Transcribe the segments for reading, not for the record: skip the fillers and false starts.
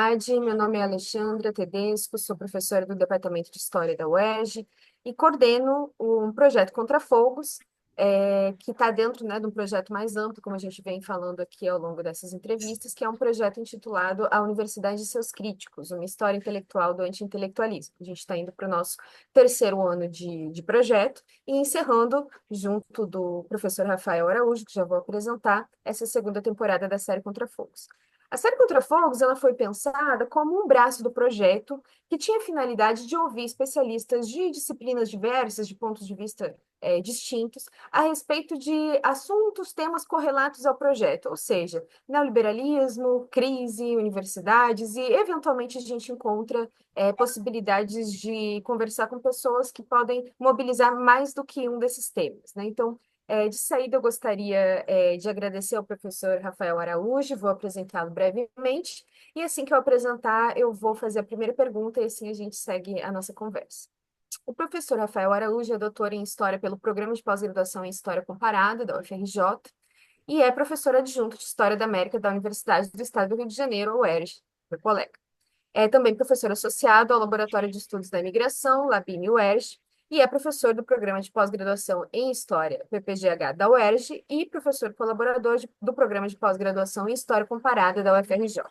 tarde. Meu nome é Alexandra Tedesco, sou professora do Departamento de História da UERJ e coordeno um projeto Contrafogos, que está dentro, né, de um projeto mais amplo, como a gente vem falando aqui ao longo dessas entrevistas, que é um projeto intitulado A Universidade e Seus Críticos, uma história intelectual do anti-intelectualismo. A gente está indo para o nosso terceiro ano de projeto e encerrando, junto do professor Rafael Araújo, que já vou apresentar, essa segunda temporada da série Contrafogos. A série Contrafogos ela foi pensada como um braço do projeto que tinha a finalidade de ouvir especialistas de disciplinas diversas, de pontos de vista distintos, a respeito de assuntos, temas correlatos ao projeto, ou seja, neoliberalismo, crise, universidades, e eventualmente a gente encontra possibilidades de conversar com pessoas que podem mobilizar mais do que um desses temas, né? Então, de saída, eu gostaria de agradecer ao professor Rafael Araújo, vou apresentá-lo brevemente, e assim que eu apresentar, eu vou fazer a primeira pergunta e assim a gente segue a nossa conversa. O professor Rafael Araújo é doutor em História pelo Programa de Pós-Graduação em História Comparada, da UFRJ, e é professor adjunto de História da América da Universidade do Estado do Rio de Janeiro, UERJ, meu colega. É também professor associado ao Laboratório de Estudos da Imigração, LabIMI-UERJ, e é professor do Programa de Pós-Graduação em História, PPGH, da UERJ, e professor colaborador do Programa de Pós-Graduação em História Comparada da UFRJ.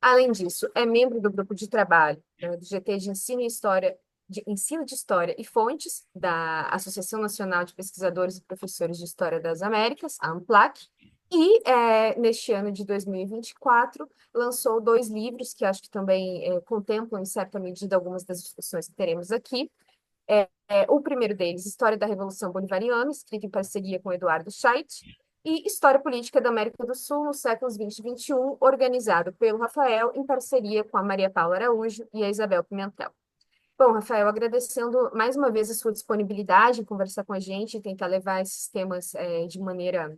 Além disso, é membro do grupo de trabalho, né, do GT de Ensino e História, de Ensino de História e Fontes, da Associação Nacional de Pesquisadores e Professores de História das Américas, a ANPLAC, e neste ano de 2024 lançou dois livros que acho que também contemplam, em certa medida, algumas das discussões que teremos aqui. O primeiro deles, História da Revolução Bolivariana, escrito em parceria com Eduardo Schait, e História Política da América do Sul nos séculos 20 e 21, organizado pelo Rafael em parceria com a Maria Paula Araújo e a Isabel Pimentel. Bom, Rafael, agradecendo mais uma vez a sua disponibilidade em conversar com a gente e tentar levar esses temas de maneira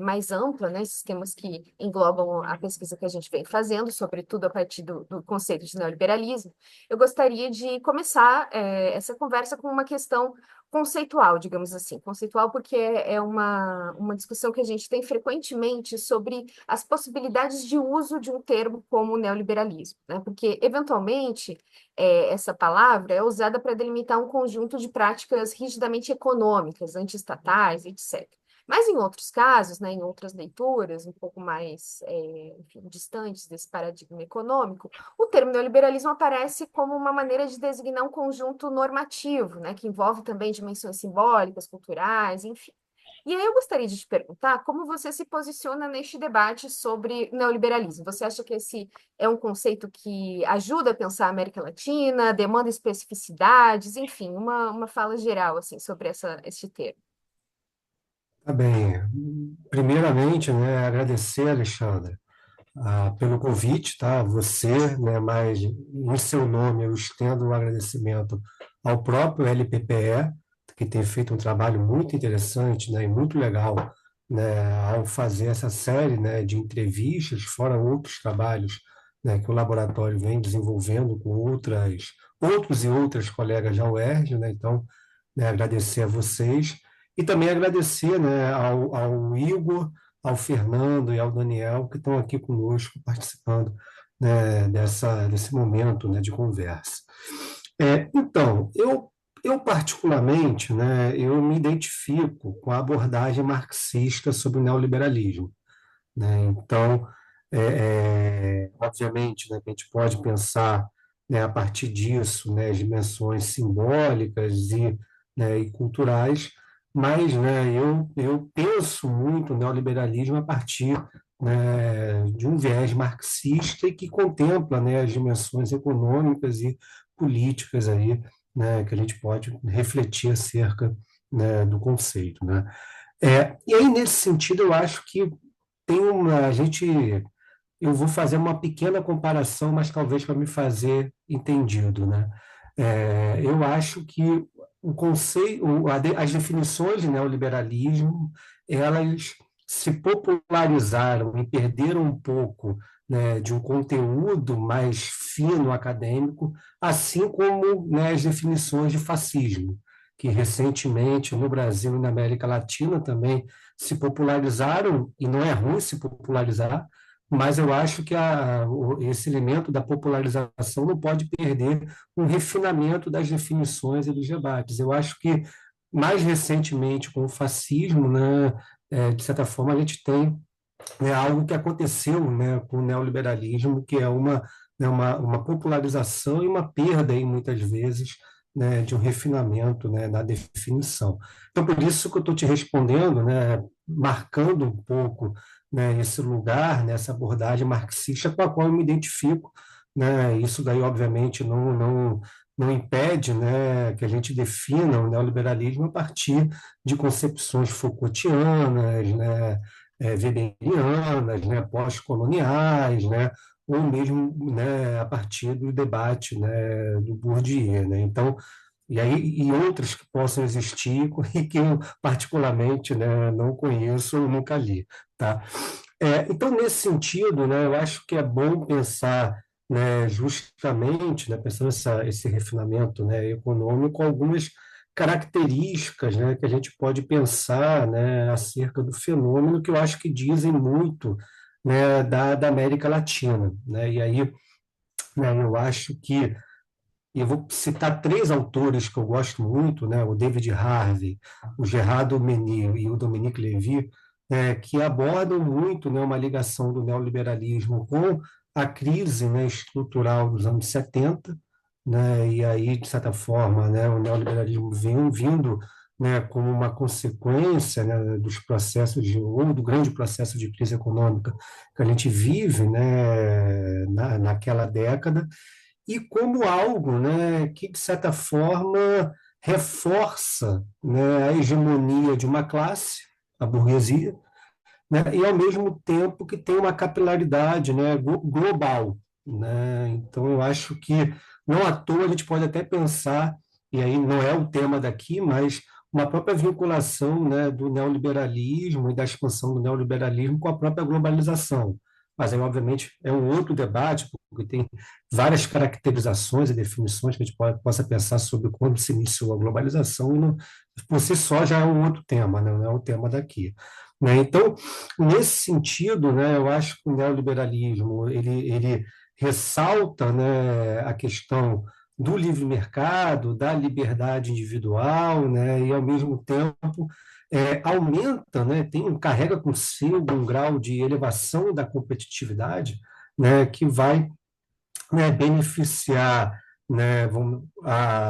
mais ampla, né, esses temas que englobam a pesquisa que a gente vem fazendo, sobretudo a partir do conceito de neoliberalismo, eu gostaria de começar essa conversa com uma questão conceitual, digamos assim. Conceitual porque é uma discussão que a gente tem frequentemente sobre as possibilidades de uso de um termo como neoliberalismo, né? Porque, eventualmente, essa palavra é usada para delimitar um conjunto de práticas rigidamente econômicas, antiestatais, etc. Mas em outros casos, né, em outras leituras, um pouco mais enfim, distantes desse paradigma econômico, o termo neoliberalismo aparece como uma maneira de designar um conjunto normativo, né, que envolve também dimensões simbólicas, culturais, enfim. E aí eu gostaria de te perguntar como você se posiciona neste debate sobre neoliberalismo. Você acha que esse é um conceito que ajuda a pensar a América Latina, demanda especificidades, enfim, uma fala geral assim sobre este termo? Tá bem. Primeiramente, né, agradecer, Alexandre, pelo convite, tá? Você, né, mas em seu nome eu estendo o agradecimento ao próprio LPPE, que tem feito um trabalho muito interessante, né, e muito legal, né, ao fazer essa série, né, de entrevistas, fora outros trabalhos, né, que o laboratório vem desenvolvendo com outros e outras colegas da UERJ, né? Então, né, agradecer a vocês e também agradecer, né, ao Igor, ao Fernando e ao Daniel, que estão aqui conosco participando, né, desse momento, né, de conversa. Então, eu particularmente, né, eu me identifico com a abordagem marxista sobre o neoliberalismo, né? Então, obviamente, né, que a gente pode pensar, né, a partir disso, né, as dimensões simbólicas né, e culturais, mas, né, eu penso muito o neoliberalismo a partir, né, de um viés marxista e que contempla, né, as dimensões econômicas e políticas aí, né, que a gente pode refletir acerca, né, do conceito, né? E aí, nesse sentido, eu acho que a gente, eu vou fazer uma pequena comparação, mas talvez para me fazer entendido, né? Eu acho que o conceito, as definições de neoliberalismo, elas se popularizaram e perderam um pouco, né, de um conteúdo mais fino acadêmico, assim como, né, as definições de fascismo, que recentemente no Brasil e na América Latina também se popularizaram, e não é ruim se popularizar, mas eu acho que esse elemento da popularização não pode perder o refinamento das definições e dos debates. Eu acho que, mais recentemente, com o fascismo, né, de certa forma, a gente tem, né, algo que aconteceu, né, com o neoliberalismo, que é uma popularização e uma perda, aí, muitas vezes, né, de um refinamento, né, na definição. Então, por isso que eu estou te respondendo, né, marcando um pouco, né, esse lugar, né, essa abordagem marxista com a qual eu me identifico. Né, isso daí, obviamente, não impede, né, que a gente defina o neoliberalismo a partir de concepções Foucaultianas, né, weberianas, né, pós-coloniais, né, ou mesmo, né, a partir do debate, né, do Bourdieu, né? Então, e aí e outras que possam existir e que eu particularmente, né, não conheço ou nunca li, tá? Então, nesse sentido, né, eu acho que é bom pensar, né, justamente, né, pensando esse refinamento, né, econômico, algumas características, né, que a gente pode pensar, né, acerca do fenômeno, que eu acho que dizem muito, né, da América Latina. Né? E aí, né, eu acho que e eu vou citar três autores que eu gosto muito, né? O David Harvey, o Gerardo Menil e o Dominique Levy, que abordam muito, né, uma ligação do neoliberalismo com a crise, né, estrutural dos anos 70, né? E aí, de certa forma, né, o neoliberalismo vem vindo, né, como uma consequência, né, dos processos ou do grande processo de crise econômica que a gente vive, né, naquela década, e como algo, né, que, de certa forma, reforça, né, a hegemonia de uma classe, a burguesia, né, e, ao mesmo tempo, que tem uma capilaridade, né, global. Né? Então, eu acho que, não à toa, a gente pode até pensar, e aí não é o tema daqui, mas uma própria vinculação, né, do neoliberalismo e da expansão do neoliberalismo com a própria globalização. Mas aí, obviamente, é um outro debate, porque tem várias caracterizações e definições que a gente possa pensar sobre quando se iniciou a globalização, e não, por si só já é um outro tema, né? Não é o tema daqui. Né? Então, nesse sentido, né, eu acho que o neoliberalismo ele ressalta, né, a questão do livre mercado, da liberdade individual, né, e, ao mesmo tempo, aumenta, né, carrega consigo um grau de elevação da competitividade, né, que vai, né, beneficiar, né,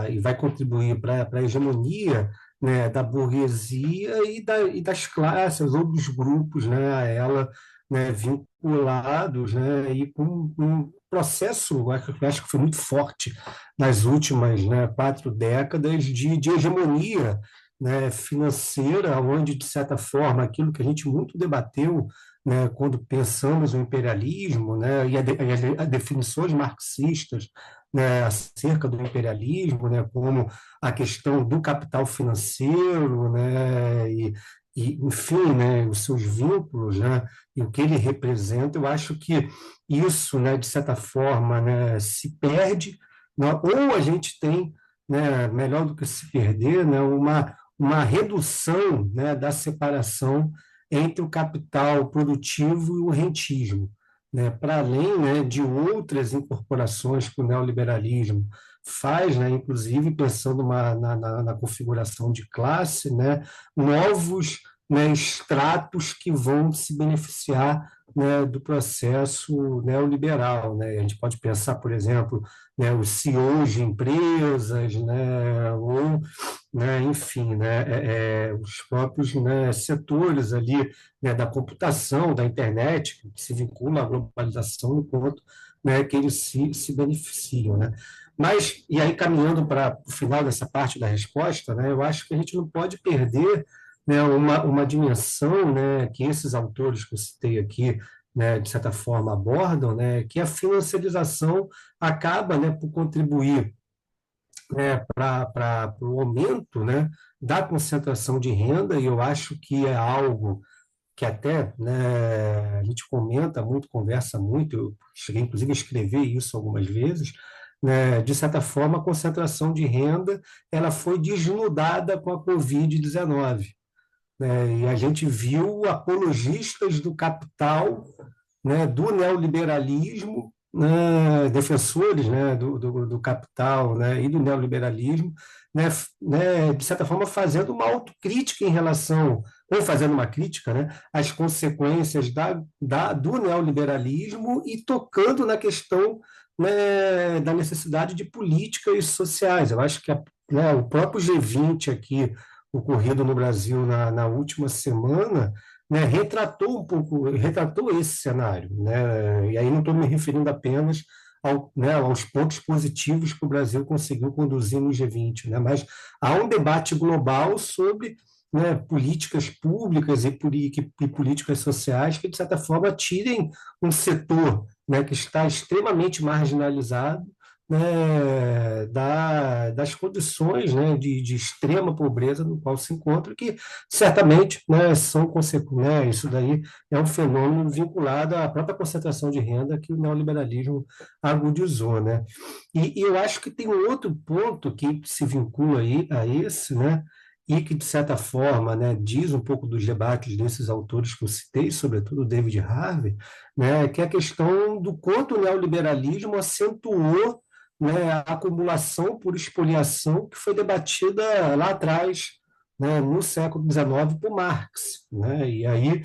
e vai contribuir para a hegemonia, né, da burguesia e das classes ou dos grupos, né, a ela, né, vinculados, né, e com um processo, eu acho que foi muito forte nas últimas, né, 4 décadas de hegemonia, né, financeira, onde, de certa forma, aquilo que a gente muito debateu, né, quando pensamos o imperialismo, né, e as definições marxistas, né, acerca do imperialismo, né, como a questão do capital financeiro, né, enfim, né, os seus vínculos, né, e o que ele representa, eu acho que isso, né, de certa forma, né, se perde, né, ou a gente tem, né, melhor do que se perder, né, uma redução, né, da separação entre o capital produtivo e o rentismo, né, para além, né, de outras incorporações que o neoliberalismo faz, né, inclusive pensando na configuração de classe, né, novos, né, estratos que vão se beneficiar, né, do processo neoliberal. Né? A gente pode pensar, por exemplo, né, os CEOs de empresas, né, ou, né, enfim, né, os próprios, né, setores ali, né, da computação, da internet, que se vinculam à globalização, enquanto, né, que eles se beneficiam. Né? Mas, e aí, caminhando para o final dessa parte da resposta, né, eu acho que a gente não pode perder, né, uma dimensão, né, que esses autores que eu citei aqui, né, de certa forma, abordam, né, que a financiarização acaba, né, por contribuir, né, para o aumento, né, da concentração de renda, e eu acho que é algo que até, né, a gente comenta muito, conversa muito, eu cheguei inclusive a escrever isso algumas vezes, né, de certa forma, a concentração de renda ela foi desnudada com a Covid-19, né, e a gente viu apologistas do capital, né, do neoliberalismo, né, defensores, né, do capital, né, e do neoliberalismo, né, de certa forma fazendo uma autocrítica em relação, ou fazendo uma crítica, né, às consequências do neoliberalismo e tocando na questão, né, da necessidade de políticas sociais. Eu acho que né, o próprio G20 aqui, ocorrido no Brasil na última semana, né, retratou um pouco, retratou esse cenário, né, e aí não estou me referindo apenas né, aos pontos positivos que o Brasil conseguiu conduzir no G20, né, mas há um debate global sobre, né, políticas públicas e políticas sociais que, de certa forma, tirem um setor, né, que está extremamente marginalizado, né, das condições, né, de extrema pobreza no qual se encontra, que certamente, né, né, isso daí é um fenômeno vinculado à própria concentração de renda que o neoliberalismo agudizou, né? E eu acho que tem um outro ponto que se vincula aí a esse, né, e que, de certa forma, né, diz um pouco dos debates desses autores que eu citei, sobretudo o David Harvey, né, que é a questão do quanto o neoliberalismo acentuou, né, a acumulação por expoliação que foi debatida lá atrás, né, no século XIX por Marx, né? E aí,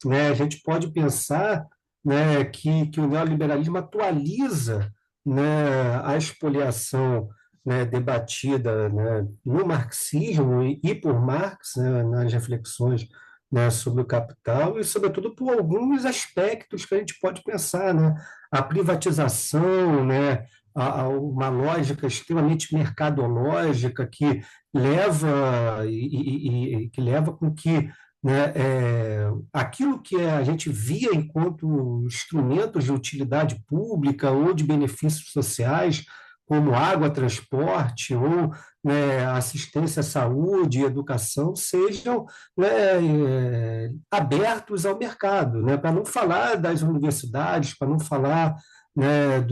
né, a gente pode pensar, né, que o neoliberalismo atualiza, né, a expoliação, né, debatida, né, no marxismo e por Marx, né, nas reflexões, né, sobre o capital e, sobretudo, por alguns aspectos que a gente pode pensar, né, a privatização, né, uma lógica extremamente mercadológica que leva que leva com que, né, aquilo que a gente via enquanto instrumentos de utilidade pública ou de benefícios sociais, como água, transporte ou, né, assistência à saúde e educação, sejam, né, abertos ao mercado, né, para não falar das universidades, para não falar, né,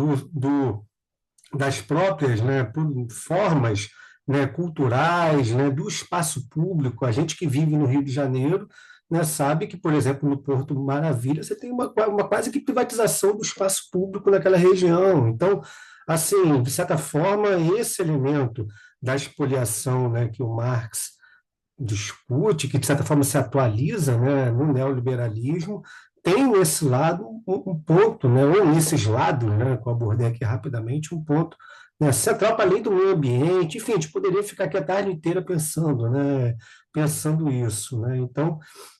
das próprias, né, formas, né, culturais, né, do espaço público. A gente que vive no Rio de Janeiro, né, sabe que, por exemplo, no Porto Maravilha, você tem uma quase que privatização do espaço público naquela região. Então, assim, de certa forma, esse elemento da expoliação, né, que o Marx discute, que de certa forma se atualiza, né, no neoliberalismo, tem nesse lado um ponto, né, ou nesses lados, né, que eu abordei aqui rapidamente, um ponto, né, central para além do meio ambiente, enfim, a gente poderia ficar aqui a tarde inteira pensando, né, pensando isso, né, então,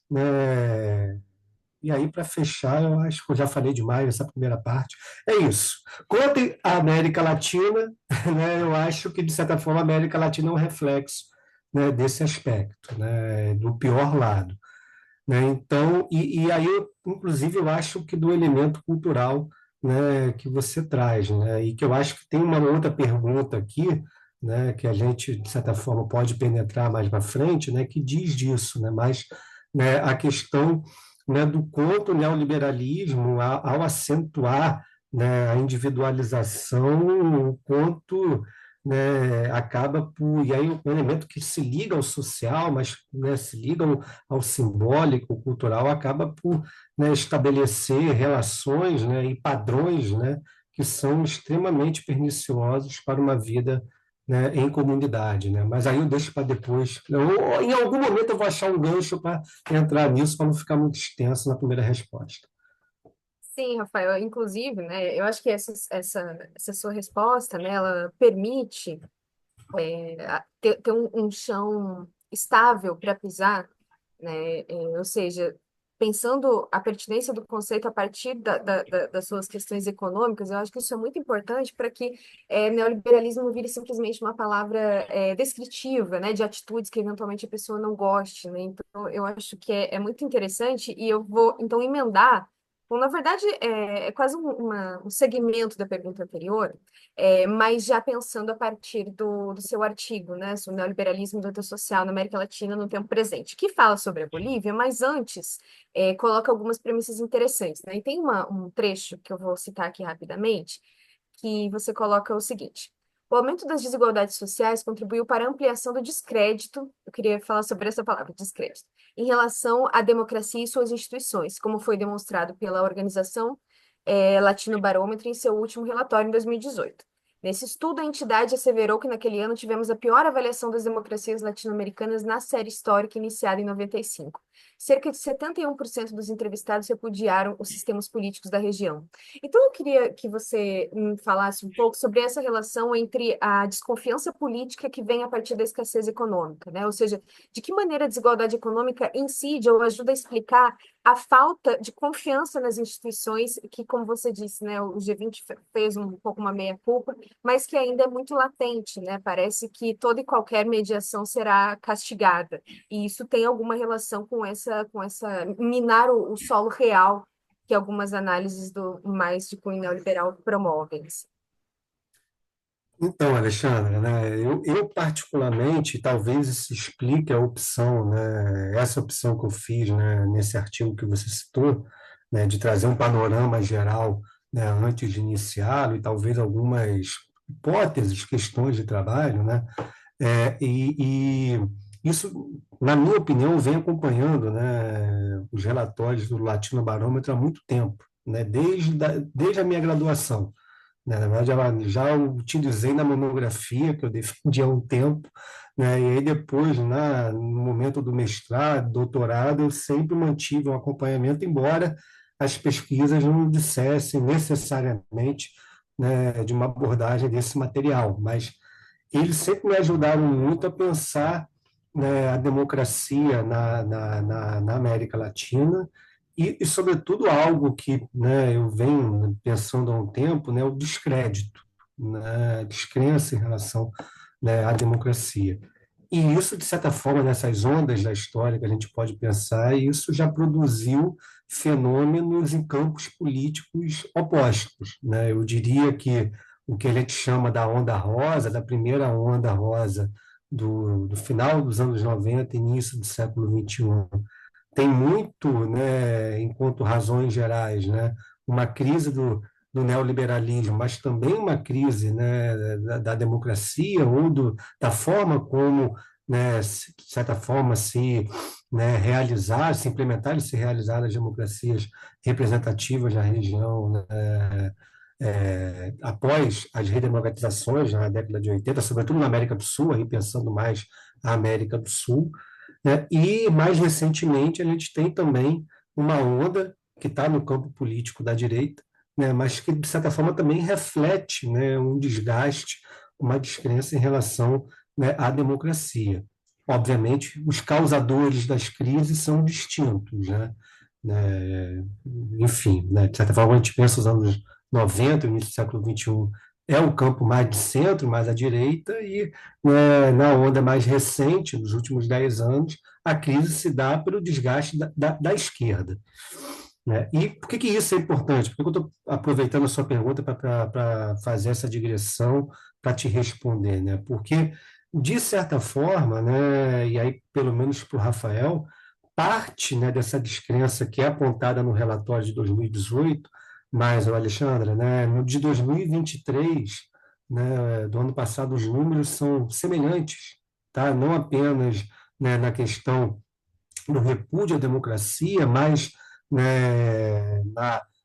né, e aí, para fechar, eu acho que eu já falei demais nessa primeira parte. É isso. Quanto à América Latina, né, eu acho que, de certa forma, a América Latina é um reflexo, né, desse aspecto, né, do pior lado. Né? Então, e aí, inclusive, eu acho que do elemento cultural, né, que você traz, né, e que eu acho que tem uma outra pergunta aqui, né, que a gente, de certa forma, pode penetrar mais para frente, né, que diz disso, né, mas, né, a questão, né, do quanto o neoliberalismo, ao acentuar, né, a individualização, o quanto, né, acaba por, e aí um elemento que se liga ao social, mas, né, se liga ao simbólico, ao cultural, acaba por, né, estabelecer relações, né, e padrões, né, que são extremamente perniciosos para uma vida, né, em comunidade, né? Mas aí eu deixo para depois. Em algum momento eu vou achar um gancho para entrar nisso, para não ficar muito extenso na primeira resposta. Sim, Rafael, inclusive, né, eu acho que essa sua resposta, né, ela permite ter um chão estável para pisar, né? Ou seja, pensando a pertinência do conceito a partir das suas questões econômicas, eu acho que isso é muito importante para que neoliberalismo não vire simplesmente uma palavra descritiva, né, de atitudes que eventualmente a pessoa não goste, né? Então, eu acho que é muito interessante e eu vou, então, emendar. Bom, na verdade, é quase um segmento da pergunta anterior, mas já pensando a partir do seu artigo, né, sobre o neoliberalismo e luta social na América Latina no tempo presente, que fala sobre a Bolívia, mas antes coloca algumas premissas interessantes, né? E tem um trecho que eu vou citar aqui rapidamente, que você coloca o seguinte: o aumento das desigualdades sociais contribuiu para a ampliação do descrédito, eu queria falar sobre essa palavra, descrédito, em relação à democracia e suas instituições, como foi demonstrado pela organização Latino Barômetro em seu último relatório em 2018. Nesse estudo, a entidade asseverou que naquele ano tivemos a pior avaliação das democracias latino-americanas na série histórica iniciada em 95. Cerca de 71% dos entrevistados repudiaram os sistemas políticos da região. Então, eu queria que você falasse um pouco sobre essa relação entre a desconfiança política que vem a partir da escassez econômica, né? Ou seja, de que maneira a desigualdade econômica incide ou ajuda a explicar a falta de confiança nas instituições, que, como você disse, né, o G20 fez um pouco uma meia-culpa, mas que ainda é muito latente, né? Parece que toda e qualquer mediação será castigada. E isso tem alguma relação com essa minar o solo real que algumas análises do mais de cunho neoliberal promovem. Então, Alexandre, né, eu particularmente, talvez isso explique a opção, né, essa opção que eu fiz, né, nesse artigo que você citou, né, de trazer um panorama geral, né, antes de iniciá-lo e talvez algumas hipóteses, questões de trabalho, né, e isso, na minha opinião, vem acompanhando, né, os relatórios do Latino Barômetro há muito tempo, né, desde a minha graduação. Né? Na verdade, já utilizei na monografia, que eu defendi há um tempo, né? E aí depois, no momento do mestrado, doutorado, eu sempre mantive um acompanhamento, embora as pesquisas não dissessem necessariamente, né, de uma abordagem desse material, mas eles sempre me ajudaram muito a pensar, né, a democracia na América Latina sobretudo, algo que, né, eu venho pensando há um tempo, né, o descrédito, né, a descrença em relação, né, à democracia. E isso, de certa forma, nessas ondas da história que a gente pode pensar, isso já produziu fenômenos em campos políticos opostos, né? Eu diria que o que a gente chama da onda rosa, da primeira onda rosa do final dos anos 90, início do século XXI, tem muito, né, enquanto razões gerais, né, uma crise do neoliberalismo, mas também uma crise, né, da democracia ou da forma como, né, de certa forma, né, se implementar e se realizar as democracias representativas na região, né, após as redemocratizações na década de 80, sobretudo na América do Sul, aí pensando mais a América do Sul, né? E, mais recentemente, a gente tem também uma onda que está no campo político da direita, né? Mas que, de certa forma, também reflete, né, um desgaste, uma descrença em relação, né, à democracia. Obviamente, os causadores das crises são distintos, né? Enfim, né, de certa forma, a gente pensa os anos 90, o início do século XXI, é um campo mais de centro, mais à direita, e, né, na onda mais recente, dos últimos 10 anos, a crise se dá pelo desgaste da esquerda. Né? E por que isso é importante? Por que eu estou aproveitando a sua pergunta para fazer essa digressão, para te responder? Né? Porque, de certa forma, né, e aí, pelo menos para o Rafael, parte, né, dessa descrença que é apontada no relatório de 2018, mas, o Alexandre, né, no de 2023, né, do ano passado, os números são semelhantes, tá? Não apenas, né, na questão do repúdio à democracia, mas, né,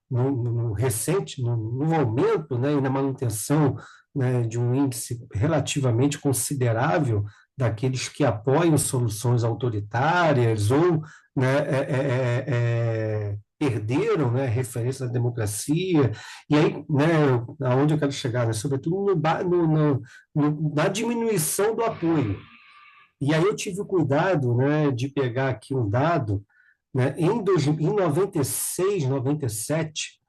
no recente, no aumento, né, e na manutenção, né, de um índice relativamente considerável daqueles que apoiam soluções autoritárias ou, né, perderam, né, referência à democracia. E aí, né, aonde eu quero chegar, né, sobretudo na diminuição do apoio. E aí eu tive o cuidado, né, de pegar aqui um dado, né, em 96, 97,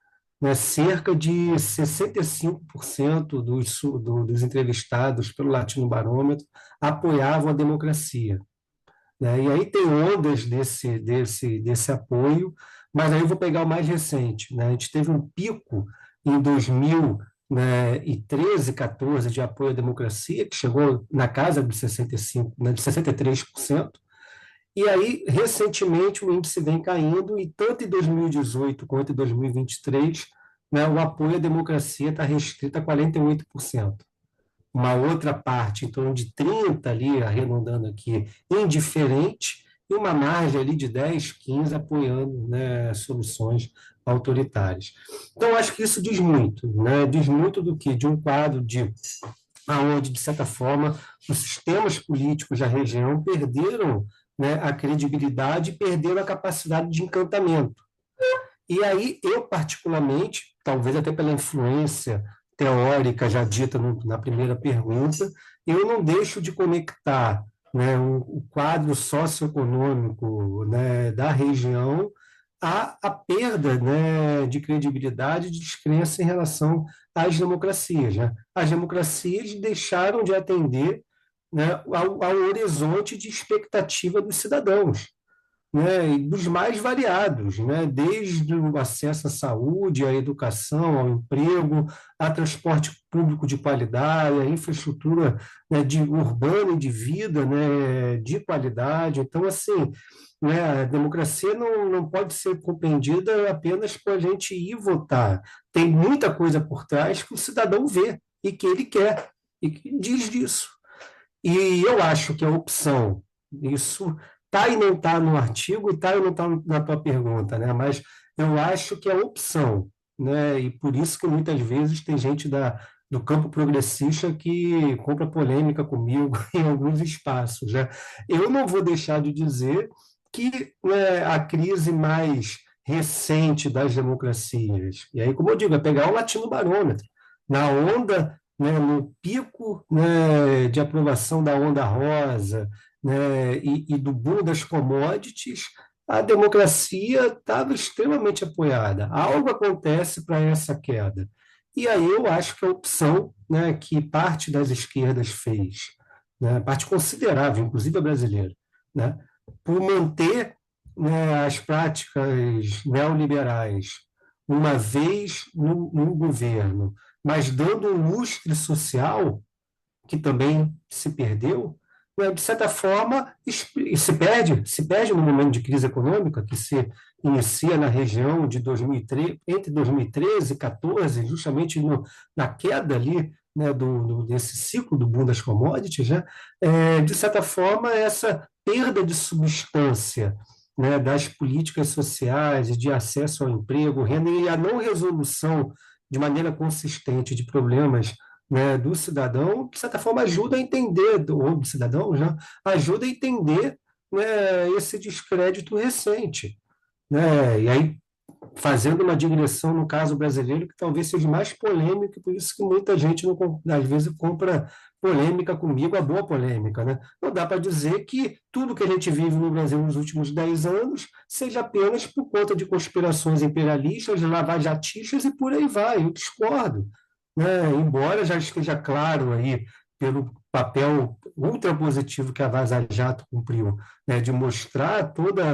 né, cerca de 65% dos entrevistados pelo Latino Barômetro apoiavam a democracia. Né? E aí tem ondas desse apoio, mas aí eu vou pegar o mais recente. Né? A gente teve um pico em 2000, né, e 13, 14 de apoio à democracia, que chegou na casa de 65, né, de 63%. E aí, recentemente, o índice vem caindo, e tanto em 2018 quanto em 2023, né, o apoio à democracia está restrito a 48%. Uma outra parte, em torno de 30 ali, arredondando aqui, indiferente, e uma margem ali de 10, 15 apoiando, né, soluções autoritárias. Então, acho que isso diz muito, né? Diz muito do que? De um quadro de aonde, de certa forma, os sistemas políticos da região perderam, né, a credibilidade e perderam a capacidade de encantamento. E aí, eu, particularmente, talvez até pela influência teórica já dita na primeira pergunta, eu não deixo de conectar, né, o quadro socioeconômico, né, da região à perda, né, de credibilidade e de descrença em relação às democracias. Né? As democracias deixaram de atender, né, ao horizonte de expectativa dos cidadãos, né, e dos mais variados, né, desde o acesso à saúde, à educação, ao emprego, a transporte público de qualidade, a infraestrutura, né, urbana e de vida, né, de qualidade. Então, assim, né, a democracia não pode ser compreendida apenas por a gente ir votar. Tem muita coisa por trás que o cidadão vê e que ele quer, e que diz disso. E eu acho que a opção, isso está e não está no artigo, está e não está na tua pergunta, né? Mas eu acho que a opção, né? E por isso que muitas vezes tem gente do campo progressista que compra polêmica comigo em alguns espaços, né? Eu não vou deixar de dizer que, né, a crise mais recente das democracias, e aí, como eu digo, é pegar o latino barômetro, na onda, né, no pico, né, de aprovação da onda rosa, né, e do boom das commodities, a democracia estava extremamente apoiada. Algo acontece para essa queda. E aí eu acho que a opção, né, que parte das esquerdas fez, né, parte considerável, inclusive a brasileira, né, por manter, né, as práticas neoliberais uma vez no governo, mas dando um lustre social que também se perdeu, né, de certa forma, se perde no momento de crise econômica que se inicia na região de 2003, entre 2013 e 2014, justamente na queda ali, né, desse ciclo do boom das commodities, né, de certa forma, essa perda de substância, né, das políticas sociais e de acesso ao emprego, renda e a não resolução de maneira consistente de problemas, né, do cidadão, de certa forma ajuda a entender, ou do cidadão, né, ajuda a entender, né, esse descrédito recente. Né? E aí, fazendo uma digressão no caso brasileiro, que talvez seja mais polêmico, por isso que muita gente, não, às vezes, compra polêmica comigo, a boa polêmica. Né? Não dá para dizer que tudo que a gente vive no Brasil nos últimos 10 anos seja apenas por conta de conspirações imperialistas, lavajatistas e por aí vai. Eu discordo. Né? Embora já esteja claro aí, pelo papel ultra positivo que a Vaza Jato cumpriu, né, de mostrar todos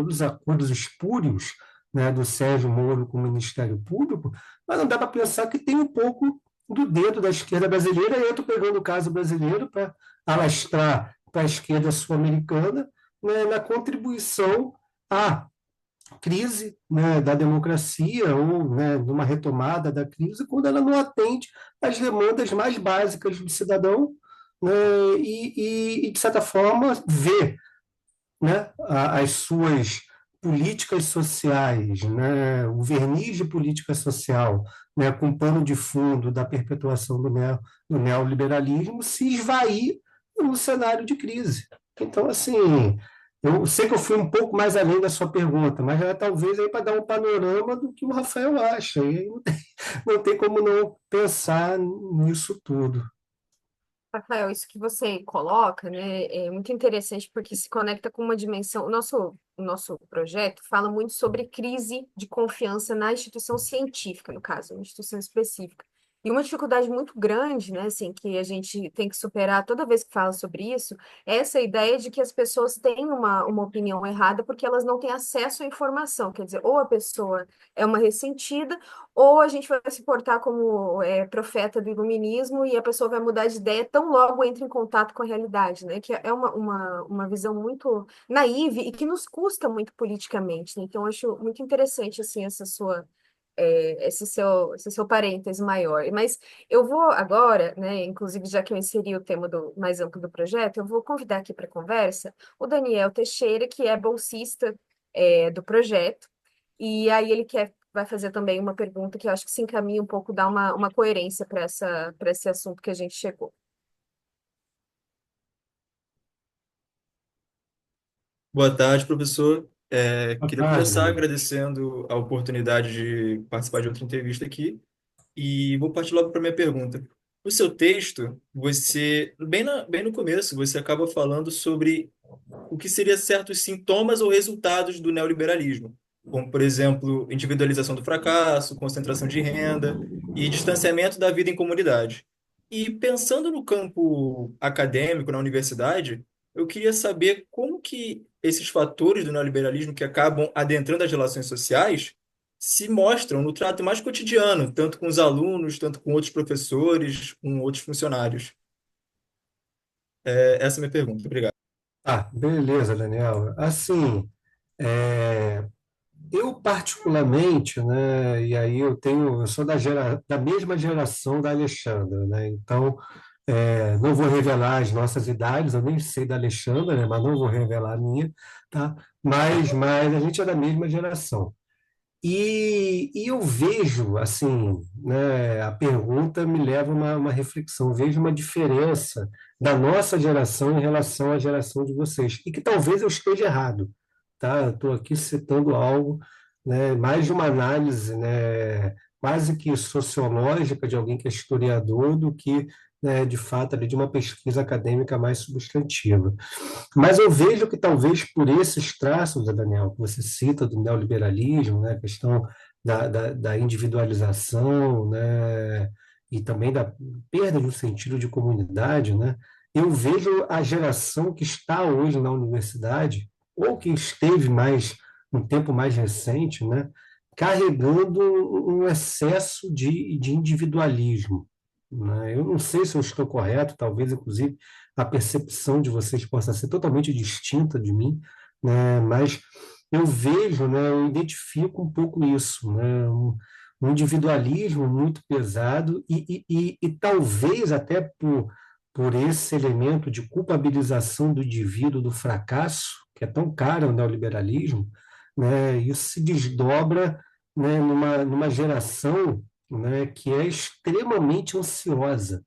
os acordos espúrios, né, do Sérgio Moro com o Ministério Público, mas não dá para pensar que tem um pouco do dedo da esquerda brasileira, e eu estou pegando o caso brasileiro para alastrar para a esquerda sul-americana, né, na contribuição à crise, né, da democracia ou, né, numa retomada da crise, quando ela não atende às demandas mais básicas do cidadão, né, de certa forma, vê, né, as suas políticas sociais, né, o verniz de política social, né, com pano de fundo da perpetuação do neoliberalismo, se esvair no cenário de crise. Então, assim, eu sei que eu fui um pouco mais além da sua pergunta, mas é talvez aí para dar um panorama do que o Rafael acha. E aí não tem como não pensar nisso tudo. Rafael, isso que você coloca, né, é muito interessante porque se conecta com uma dimensão. O nosso projeto fala muito sobre crise de confiança na instituição científica, no caso, uma instituição específica. E uma dificuldade muito grande, né, assim, que a gente tem que superar toda vez que fala sobre isso, é essa ideia de que as pessoas têm uma opinião errada porque elas não têm acesso à informação. Quer dizer, ou a pessoa é uma ressentida, ou a gente vai se portar como profeta do iluminismo e a pessoa vai mudar de ideia tão logo entra em contato com a realidade, né? Que é uma visão muito naive e que nos custa muito politicamente, né? Então, eu acho muito interessante, assim, essa sua esse seu parêntese maior. Mas eu vou agora, né, inclusive já que eu inseri o tema do mais amplo do projeto, eu vou convidar aqui para conversa o Daniel Teixeira, que é bolsista, do projeto, e aí vai fazer também uma pergunta que eu acho que se encaminha um pouco, dá uma coerência para esse assunto que a gente chegou. Boa tarde, professor. Boa Queria tarde, começar Daniel. agradecendo a oportunidade de participar de outra entrevista aqui e vou partir logo para a minha pergunta. No seu texto, bem no começo, você acaba falando sobre o que seriam certos sintomas ou resultados do neoliberalismo, como, por exemplo, individualização do fracasso, concentração de renda e distanciamento da vida em comunidade. E pensando no campo acadêmico, na universidade, eu queria saber como que esses fatores do neoliberalismo que acabam adentrando as relações sociais se mostram no trato mais cotidiano, tanto com os alunos, tanto com outros professores, com outros funcionários. Essa é a minha pergunta. Obrigado. Ah, beleza, Daniel. Assim, é, eu particularmente, né, e aí eu sou da mesma geração da Alexandra, né, então não vou revelar as nossas idades, eu nem sei da Alexandra, né, mas não vou revelar a minha, tá? Mas a gente é da mesma geração. E eu vejo, assim, né, a pergunta me leva a uma reflexão, vejo uma diferença da nossa geração em relação à geração de vocês, e que talvez eu esteja errado, tá? Eu estou aqui citando algo, né, mais de uma análise, né, quase que sociológica de alguém que é historiador do que, né, de fato, ali, de uma pesquisa acadêmica mais substantiva. Mas eu vejo que talvez por esses traços, Daniel, que você cita do neoliberalismo, né, a questão da individualização, né, e também da perda do sentido de comunidade, né, eu vejo a geração que está hoje na universidade, ou que esteve mais, um tempo mais recente, né, carregando um excesso de individualismo, né? Eu não sei se eu estou correto, talvez, inclusive, a percepção de vocês possa ser totalmente distinta de mim, né? Mas eu vejo, né, eu identifico um pouco isso, né? Um individualismo muito pesado e talvez até por esse elemento de culpabilização do indivíduo do fracasso, que é tão caro ao neoliberalismo, né? Isso se desdobra, né, numa geração, né, que é extremamente ansiosa,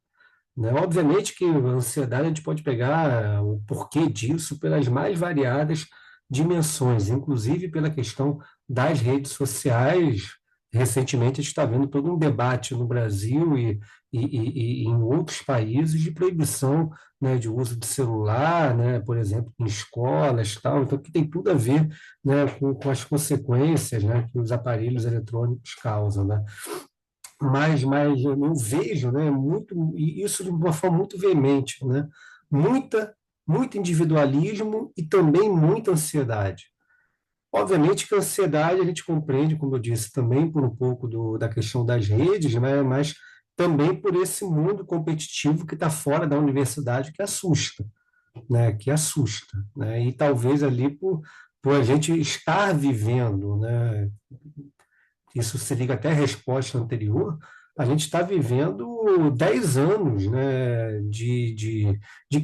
né? Obviamente que a ansiedade a gente pode pegar o porquê disso pelas mais variadas dimensões, inclusive pela questão das redes sociais. Recentemente, a gente está vendo todo um debate no Brasil e em outros países de proibição, né, de uso de celular, né, por exemplo, em escolas, tal. Então, que tem tudo a ver, né, com as consequências, né, que os aparelhos eletrônicos causam, né? Mas eu vejo, né, muito, e isso de uma forma muito veemente, né, muita, muito individualismo e também muita ansiedade. Obviamente que a ansiedade a gente compreende, como eu disse, também por um pouco da questão das redes, né, mas também por esse mundo competitivo que está fora da universidade que assusta, né, que assusta, né, e talvez ali por a gente estar vivendo, né, isso se liga até à resposta anterior, a gente está vivendo 10 anos, né, de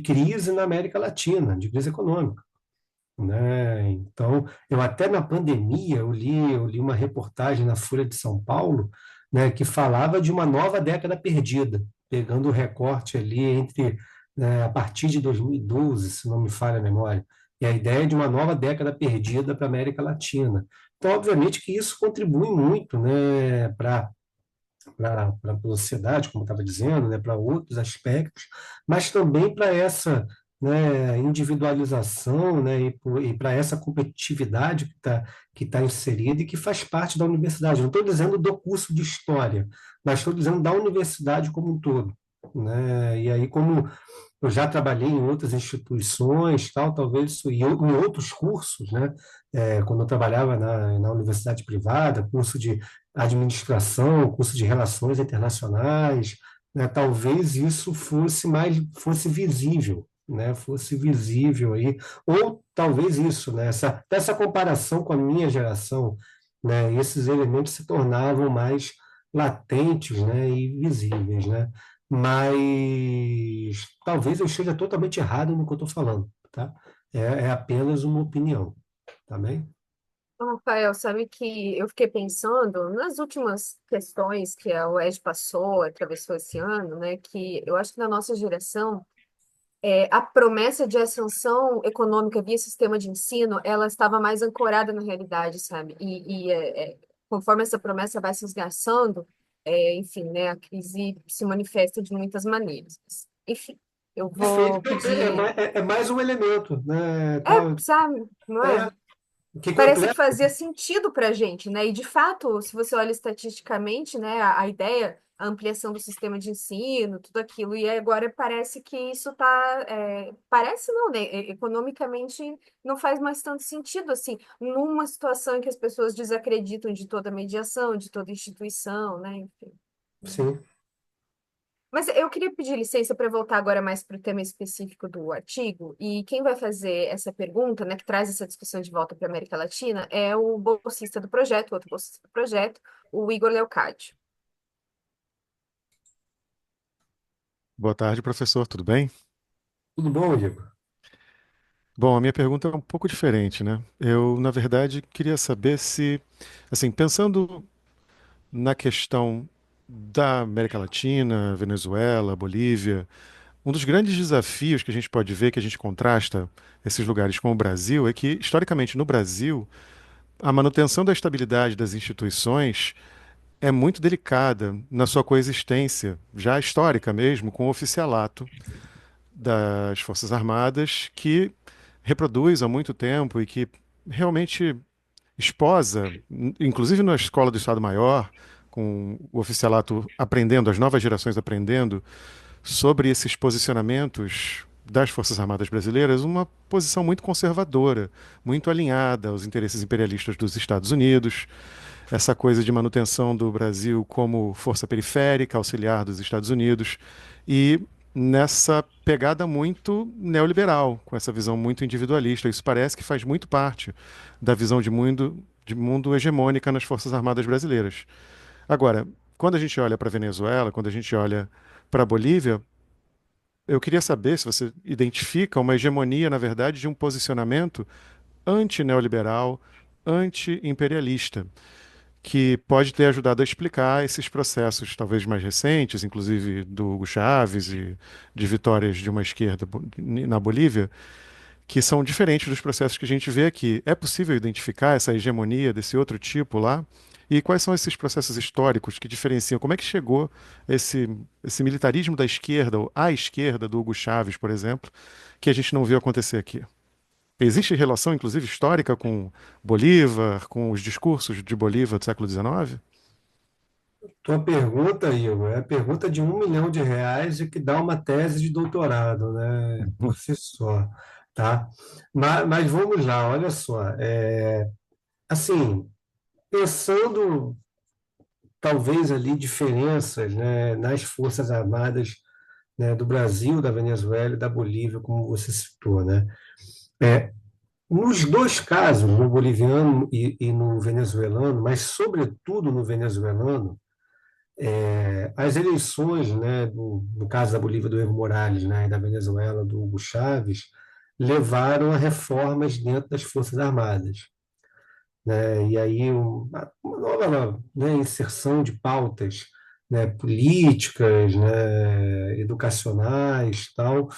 crise na América Latina, de crise econômica, né? Então, eu até na pandemia, eu li uma reportagem na Folha de São Paulo, né, que falava de uma nova década perdida, pegando o recorte ali entre, né, a partir de 2012, se não me falha a memória, e a ideia de uma nova década perdida para a América Latina. Então, obviamente que isso contribui muito, né, para a sociedade, como eu estava dizendo, né, para outros aspectos, mas também para essa, né, individualização, né, e para essa competitividade que tá inserida e que faz parte da universidade. Não estou dizendo do curso de história, mas estou dizendo da universidade como um todo, né? E aí, como eu já trabalhei em outras instituições, tal, talvez isso, em outros cursos, né? Quando eu trabalhava na universidade privada, curso de administração, curso de relações internacionais, né? Talvez isso fosse visível, né? Fosse visível aí, ou talvez isso, né? Essa comparação com a minha geração, né, esses elementos se tornavam mais latentes, né, e visíveis, né? Mas talvez eu esteja totalmente errado no que eu estou falando, tá? É apenas uma opinião, tá bem? Rafael, sabe que eu fiquei pensando nas últimas questões que a UERJ passou, atravessou esse ano, né? Que eu acho que na nossa geração a promessa de ascensão econômica via sistema de ensino, ela estava mais ancorada na realidade, sabe? Conforme essa promessa vai se esgarçando, enfim, né, a crise se manifesta de muitas maneiras. Enfim, eu Perfeito, vou pedir, é mais um elemento, né? Tá, sabe, não é? é, que Parece que completa. fazia sentido para a gente, né? E de fato, se você olha estatisticamente, né, a ideia, a ampliação do sistema de ensino, tudo aquilo, e agora parece que isso está, parece não, né? Economicamente não faz mais tanto sentido assim, numa situação em que as pessoas desacreditam de toda mediação, de toda instituição, né? Enfim. Sim. Mas eu queria pedir licença para voltar agora mais para o tema específico do artigo, e quem vai fazer essa pergunta, né, que traz essa discussão de volta para a América Latina, é o bolsista do projeto, o outro bolsista do projeto, o Igor Leocádio. Boa tarde, professor, tudo bem? Tudo bom, Diego? Bom, a minha pergunta é um pouco diferente, né? Eu, na verdade, queria saber se, assim, pensando na questão da América Latina, Venezuela, Bolívia, um dos grandes desafios que a gente pode ver, que a gente contrasta esses lugares com o Brasil, é que, historicamente, no Brasil, a manutenção da estabilidade das instituições é muito delicada na sua coexistência, já histórica mesmo, com o oficialato das Forças Armadas, que reproduz há muito tempo e que realmente esposa, inclusive na escola do Estado-Maior, com o oficialato aprendendo, as novas gerações aprendendo sobre esses posicionamentos das Forças Armadas brasileiras, uma posição muito conservadora, muito alinhada aos interesses imperialistas dos Estados Unidos, essa coisa de manutenção do Brasil como força periférica, auxiliar dos Estados Unidos, e nessa pegada muito neoliberal, com essa visão muito individualista. Isso parece que faz muito parte da visão de mundo hegemônica nas Forças Armadas brasileiras. Agora, quando a gente olha para a Venezuela, quando a gente olha para a Bolívia, eu queria saber se você identifica uma hegemonia, na verdade, de um posicionamento anti-neoliberal, anti-imperialista que pode ter ajudado a explicar esses processos, talvez mais recentes, inclusive do Hugo Chávez e de vitórias de uma esquerda na Bolívia, que são diferentes dos processos que a gente vê aqui. É possível identificar essa hegemonia desse outro tipo lá? E quais são esses processos históricos que diferenciam? Como é que chegou esse militarismo da esquerda, ou à esquerda do Hugo Chávez, por exemplo, que a gente não viu acontecer aqui? Existe relação, inclusive, histórica com Bolívar, com os discursos de Bolívar do século XIX? Tua pergunta, Igor, é a pergunta de R$ 1 milhão e que dá uma tese de doutorado, né? Por si só, tá? Mas vamos lá, olha só. Assim, pensando talvez ali diferenças, né, nas Forças Armadas, né, do Brasil, da Venezuela e da Bolívia, como você citou, né? É, Nos dois casos, no boliviano e no venezuelano, mas sobretudo no venezuelano, as eleições, né, no caso da Bolívia do Evo Morales, né, e da Venezuela do Hugo Chávez, levaram a reformas dentro das Forças Armadas, né, e aí uma nova, né, inserção de pautas, né, políticas, né, educacionais, tal,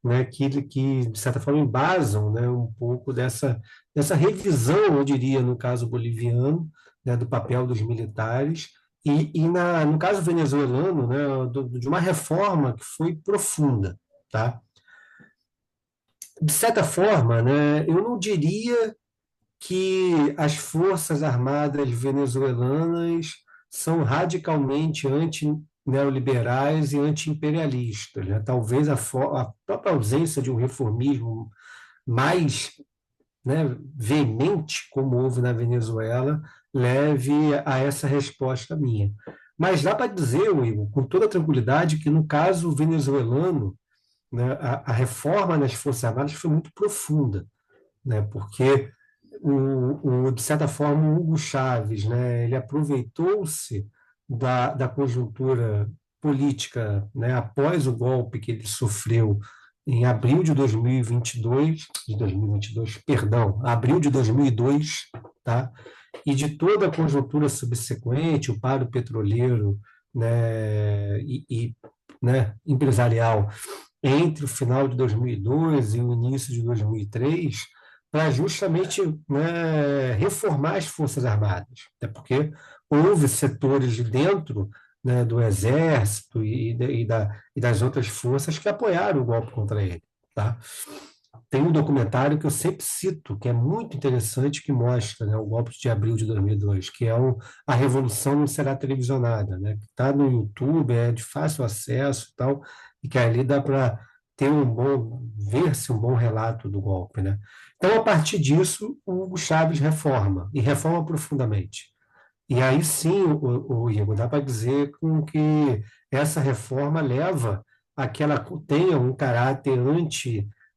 né, que de certa forma embasam, né, um pouco dessa revisão, eu diria, no caso boliviano, né, do papel dos militares no caso venezuelano, né, de uma reforma que foi profunda, tá? De certa forma, né, eu não diria que as forças armadas venezuelanas são radicalmente anti-neoliberais e anti-imperialistas, né? Talvez a própria ausência de um reformismo mais, né, veemente, como houve na Venezuela, leve a essa resposta minha. Mas dá para dizer, Igor, com toda tranquilidade, que no caso venezuelano, né, a reforma nas Forças Armadas foi muito profunda, né, porque de certa forma, o Hugo Chávez, né, ele aproveitou-se da conjuntura política, né, após o golpe que ele sofreu em abril de 2022, perdão, abril de 2002, tá? E de toda a conjuntura subsequente, o paro petroleiro, né, né, empresarial entre o final de 2002 e o início de 2003, para justamente, né, reformar as Forças Armadas, até porque houve setores de dentro, né, do Exército e das outras forças que apoiaram o golpe contra ele, tá? Tem um documentário que eu sempre cito, que é muito interessante, que mostra, né, o golpe de abril de 2002, que é A Revolução Não Será Televisionada, né, que está no YouTube, é de fácil acesso e tal, e que ali dá para ver-se um bom relato do golpe, né? Então, a partir disso, o Hugo Chávez reforma, e reforma profundamente. E aí sim, o Igor, dá para dizer com que essa reforma leva a que ela tenha um caráter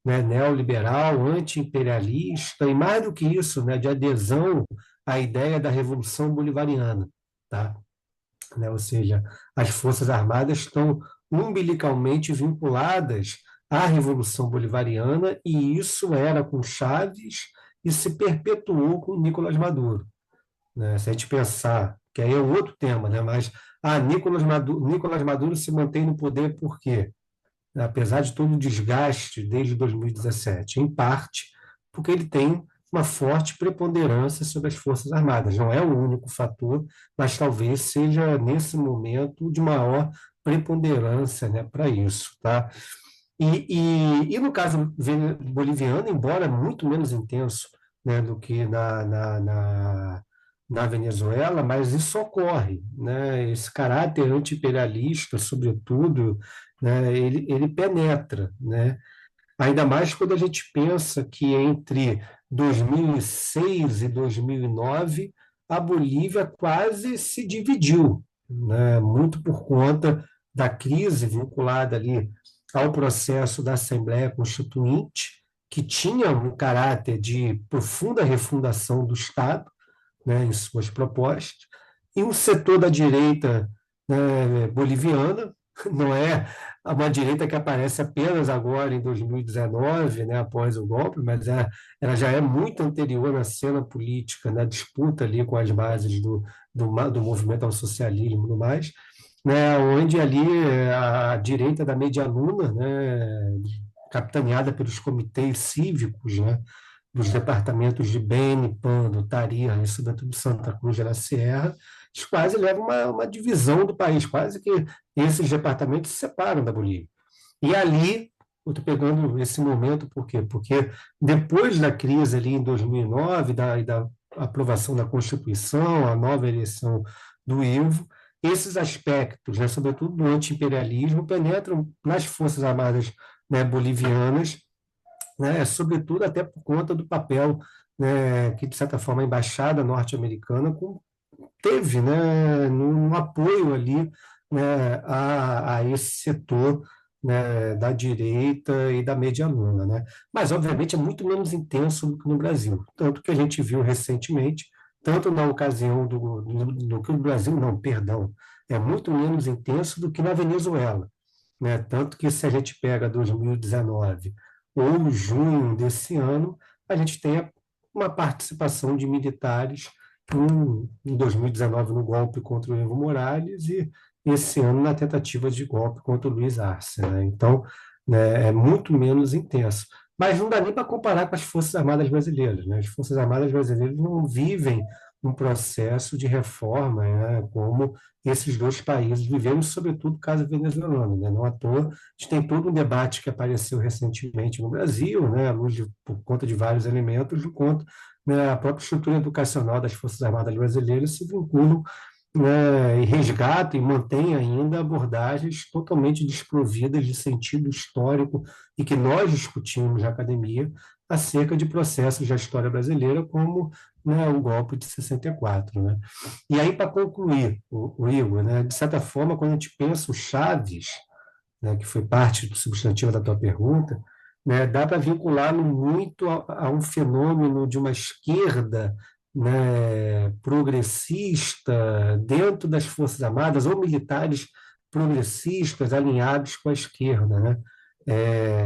né, neoliberal, anti-imperialista, e mais do que isso, né, de adesão à ideia da Revolução Bolivariana, tá? Né? Ou seja, as Forças Armadas estão umbilicalmente vinculadas à Revolução Bolivariana, e isso era com Chávez e se perpetuou com Nicolás Maduro, né? Se a gente pensar, que aí é um outro tema, né? Mas Nicolás Maduro se mantém no poder por quê? Apesar de todo o desgaste desde 2017, em parte porque ele tem uma forte preponderância sobre as Forças Armadas. Não é o único fator, mas talvez seja, nesse momento, de maior preponderância, né, para isso. Tá? E no caso boliviano, embora muito menos intenso, né, do que na Venezuela, mas isso ocorre, né? Esse caráter anti-imperialista, sobretudo, né, ele penetra, né? Ainda mais quando a gente pensa que entre 2006 e 2009 a Bolívia quase se dividiu, né? Muito por conta da crise vinculada ali ao processo da Assembleia Constituinte, que tinha um caráter de profunda refundação do Estado, né, em suas propostas, e um setor da direita, né, boliviana, não é uma direita que aparece apenas agora em 2019, né, após o golpe, mas ela já é muito anterior na cena política, na disputa ali com as bases do movimento ao socialismo e tudo mais, né, onde ali a direita da Media Luna, né, capitaneada pelos comitês cívicos, né, dos departamentos de Beni, Pando, Tarija e, sobretudo, Santa Cruz de la Sierra, eles quase levam uma divisão do país, quase que esses departamentos se separam da Bolívia. E ali, eu estou pegando esse momento, por quê? Porque depois da crise ali em 2009, da aprovação da Constituição, a nova eleição do Evo, esses aspectos, né, sobretudo do anti-imperialismo, penetram nas Forças Armadas, né, bolivianas, né, sobretudo até por conta do papel, né, que, de certa forma, a embaixada norte-americana teve, né, no apoio ali, né, a esse setor, né, da direita e da medialuna, né? Mas, obviamente, é muito menos intenso do que no Brasil, tanto que a gente viu recentemente, tanto na ocasião do que no Brasil, não, perdão, é muito menos intenso do que na Venezuela, né? Tanto que se a gente pega 2019 ou junho desse ano, a gente tem uma participação de militares em 2019 no golpe contra o Evo Morales e esse ano na tentativa de golpe contra o Luiz Arce, né? Então, né, é muito menos intenso. Mas não dá nem para comparar com as Forças Armadas brasileiras, né? As Forças Armadas brasileiras não vivem um processo de reforma, né, como esses dois países viveram, sobretudo o caso venezuelano, né? Não à toa, a gente tem todo um debate que apareceu recentemente no Brasil, né, por conta de vários elementos, do quanto, né, a própria estrutura educacional das Forças Armadas brasileiras se vinculam, né, e resgatam e mantém ainda abordagens totalmente desprovidas de sentido histórico e que nós discutimos na academia acerca de processos da história brasileira, como, né, o golpe de 64. Né? E aí, para concluir, o Igor, né, de certa forma, quando a gente pensa o Chaves, né, que foi parte do substantivo da tua pergunta, né? Dá para vinculá-lo muito a um fenômeno de uma esquerda, né, progressista dentro das Forças Armadas ou militares progressistas alinhados com a esquerda, né?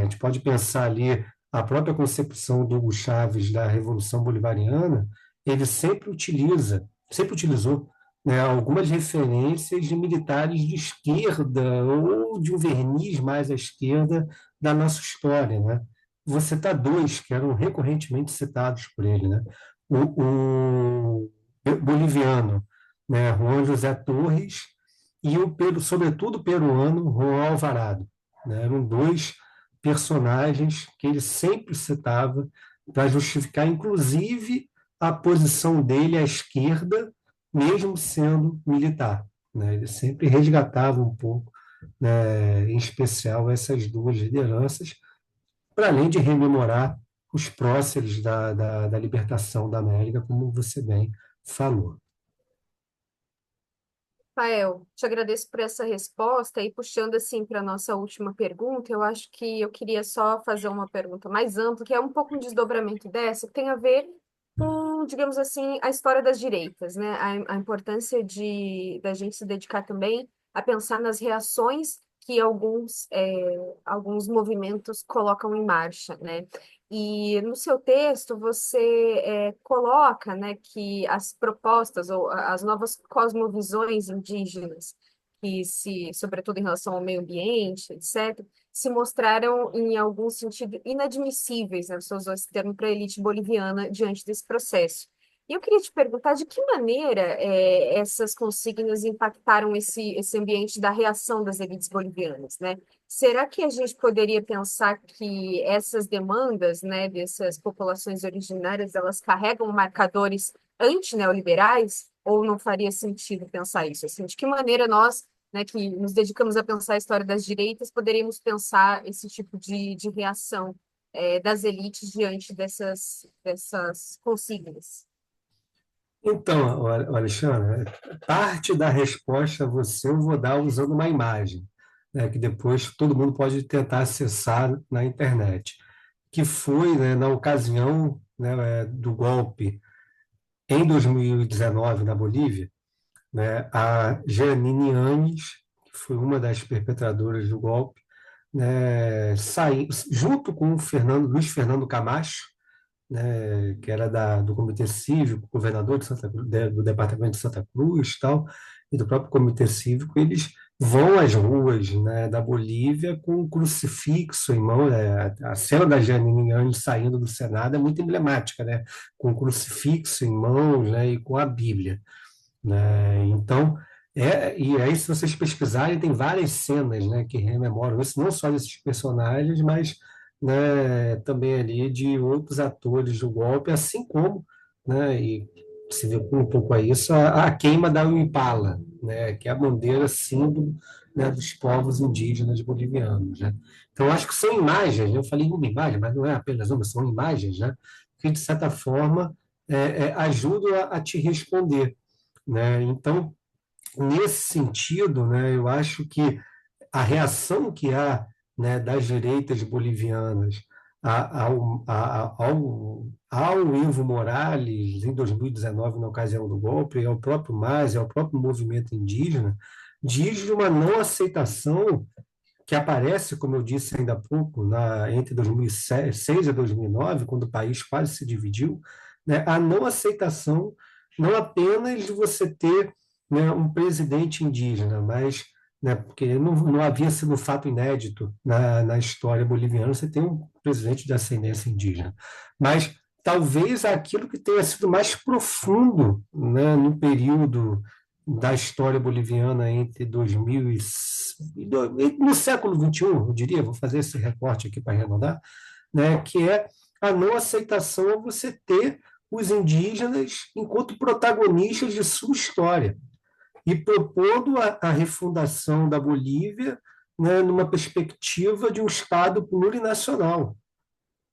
A gente pode pensar ali a própria concepção do Hugo Chávez da Revolução Bolivariana, ele sempre utilizou, né, algumas referências de militares de esquerda ou de um verniz mais à esquerda da nossa história, né? Vou citar dois que eram recorrentemente citados por ele, né? O boliviano, né, Juan José Torres, e sobretudo o peruano, Juan Alvarado, né? Eram dois personagens que ele sempre citava para justificar, inclusive, a posição dele à esquerda, mesmo sendo militar, né? Ele sempre resgatava um pouco, né, em especial essas duas lideranças, para além de rememorar os próceres da libertação da América, como você bem falou. Rafael, te agradeço por essa resposta e puxando assim para a nossa última pergunta, eu acho que eu queria só fazer uma pergunta mais ampla, que é um pouco um desdobramento dessa, que tem a ver com, digamos assim, a história das direitas, né? A importância da gente se dedicar também a pensar nas reações que alguns movimentos colocam em marcha, né? E no seu texto você coloca, né, que as propostas ou as novas cosmovisões indígenas, sobretudo em relação ao meio ambiente, etc., se mostraram, em algum sentido, inadmissíveis, né? Você usou esse termo para a elite boliviana diante desse processo. E eu queria te perguntar de que maneira essas consignas impactaram esse ambiente da reação das elites bolivianas, né? Será que a gente poderia pensar que essas demandas, né, dessas populações originárias, elas carregam marcadores antineoliberais? Ou não faria sentido pensar isso? Assim, de que maneira nós, né, que nos dedicamos a pensar a história das direitas, poderíamos pensar esse tipo de reação, das elites diante dessas consignas? Então, Alexandre, parte da resposta a você eu vou dar usando uma imagem, né, que depois todo mundo pode tentar acessar na internet, que foi, né, na ocasião, né, do golpe em 2019 na Bolívia, né, a Jeanine Áñez, que foi uma das perpetradoras do golpe, né, junto com o Luiz Fernando Camacho, né, que era do Comitê Cívico, governador do Departamento de Santa Cruz, tal, e do próprio Comitê Cívico, eles vão às ruas, né, da Bolívia com um crucifixo em mão, né, a cena da Jeanine Áñez saindo do Senado é muito emblemática, né, com um crucifixo em mãos, né, e com a Bíblia, né? Então, e aí, se vocês pesquisarem, tem várias cenas, né, que rememoram isso, não só desses personagens, mas, né, também ali de outros atores do golpe, assim como, né, e se vincula um pouco a isso, a queima da Impala, né, que é a bandeira símbolo, né, dos povos indígenas bolivianos, né? Então, acho que são imagens, eu falei uma imagem, mas não é apenas uma, são imagens, né, que, de certa forma, ajudam a te responder, né? Então, nesse sentido, né, eu acho que a reação que há, né, das direitas bolivianas ao Evo Morales, em 2019, na ocasião do golpe, e ao próprio MAS, e ao próprio movimento indígena, diz de uma não aceitação que aparece, como eu disse ainda há pouco, entre 2006 e 2009, quando o país quase se dividiu, né, a não aceitação não apenas de você ter, né, um presidente indígena, mas, né, porque não havia sido um fato inédito na história boliviana você ter um presidente de ascendência indígena, mas talvez aquilo que tenha sido mais profundo, né, no período da história boliviana entre 2000 no século XXI, eu diria, vou fazer esse recorte aqui para arredondar, né, que é a não aceitação a você ter os indígenas enquanto protagonistas de sua história e propondo a refundação da Bolívia, né, numa perspectiva de um Estado plurinacional.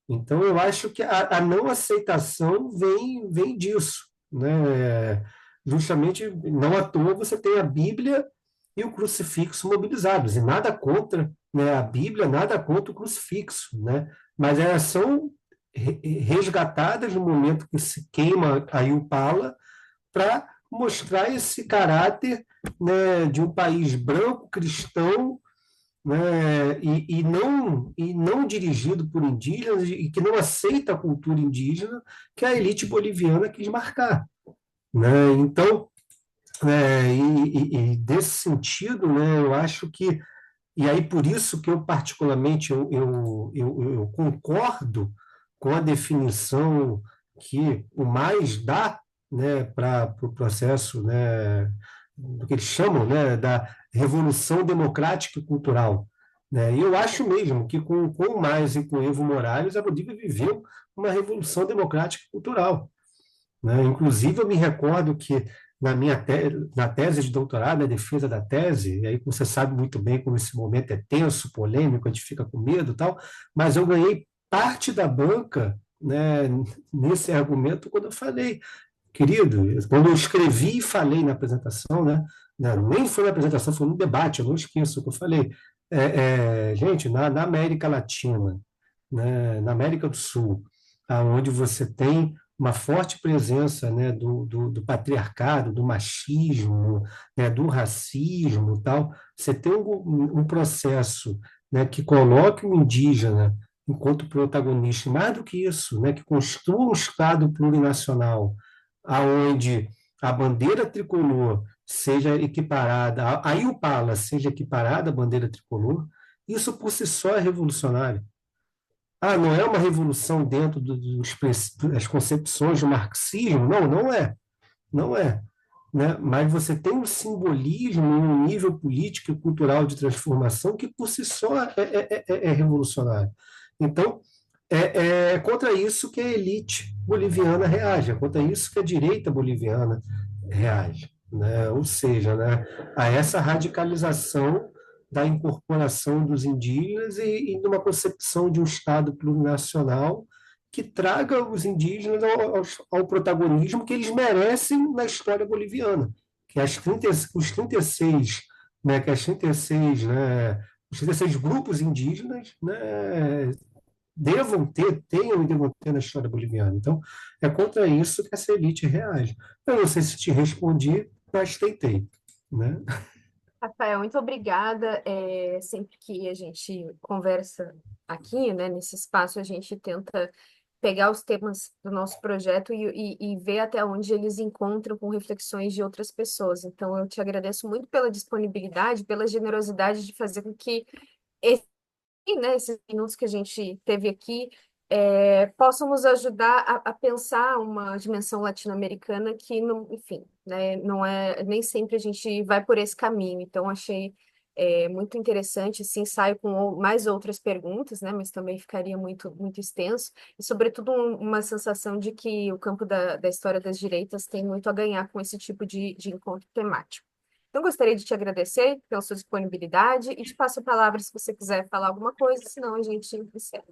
Então, eu acho que a não aceitação vem disso, né? Justamente, não à toa, você tem a Bíblia e o crucifixo mobilizados, e nada contra, né, a Bíblia nada contra o crucifixo, né, mas elas são resgatadas no momento que se queima a Impala para mostrar esse caráter, né, de um país branco, cristão, né, e não dirigido por indígenas e que não aceita a cultura indígena que a elite boliviana quis marcar, né? Então, e desse sentido, né, eu acho que e aí por isso que eu particularmente eu concordo com a definição que o mais dá, né, para o processo, né, do que eles chamam, né, da revolução democrática e cultural. Né? E eu acho mesmo que com o Mais e com o Evo Morales, a Bolívia viveu uma revolução democrática e cultural. Né? Inclusive, eu me recordo que na tese de doutorado, na defesa da tese, e aí você sabe muito bem como esse momento é tenso, polêmico, a gente fica com medo e tal, mas eu ganhei parte da banca, né, nesse argumento quando eu falei, querido, quando eu escrevi e falei na apresentação, né, nem foi na apresentação, foi no debate, eu não esqueço o que eu falei. Gente, na América Latina, né, na América do Sul, onde você tem uma forte presença, né, do patriarcado, do machismo, né, do racismo, tal, você tem um processo, né, que coloque o indígena enquanto protagonista, mais do que isso, né, que construa um Estado plurinacional, aonde a bandeira tricolor seja equiparada, a Impala seja equiparada à bandeira tricolor, isso por si só é revolucionário. Não é uma revolução dentro das concepções do marxismo? Não, não é. Não é. Né? Mas você tem um simbolismo, um nível político e cultural de transformação que por si só é revolucionário. Então, é contra isso que a elite boliviana reage, é contra isso que a direita boliviana reage. Né? Ou seja, né, a essa radicalização da incorporação dos indígenas e numa concepção de um Estado plurinacional que traga os indígenas ao protagonismo que eles merecem na história boliviana, que os 36, né, que os 36 grupos indígenas, né, tenham e devam ter na história boliviana. Então, é contra isso que essa elite reage. Eu não sei se te respondi, mas tentei. Né? Rafael, muito obrigada. Sempre que a gente conversa aqui, né, nesse espaço, a gente tenta pegar os temas do nosso projeto e ver até onde eles encontram com reflexões de outras pessoas. Então, eu te agradeço muito pela disponibilidade, pela generosidade de fazer com que esses minutos que a gente teve aqui possam nos ajudar a pensar uma dimensão latino-americana que, não, enfim, né, não é, nem sempre a gente vai por esse caminho. Então, achei muito interessante. Sim, saio com mais outras perguntas, né, mas também ficaria muito, muito extenso. E, sobretudo, uma sensação de que o campo da história das direitas tem muito a ganhar com esse tipo de encontro temático. Então, gostaria de te agradecer pela sua disponibilidade e te passo a palavra se você quiser falar alguma coisa, senão a gente encerra.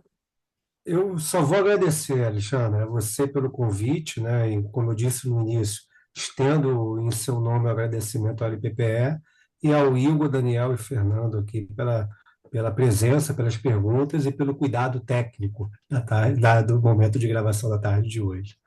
Eu só vou agradecer, Alexandre, a você pelo convite, né? E como eu disse no início, estendo em seu nome o agradecimento ao LPPE e ao Igor, Daniel e Fernando aqui pela presença, pelas perguntas e pelo cuidado técnico do momento de gravação da tarde de hoje.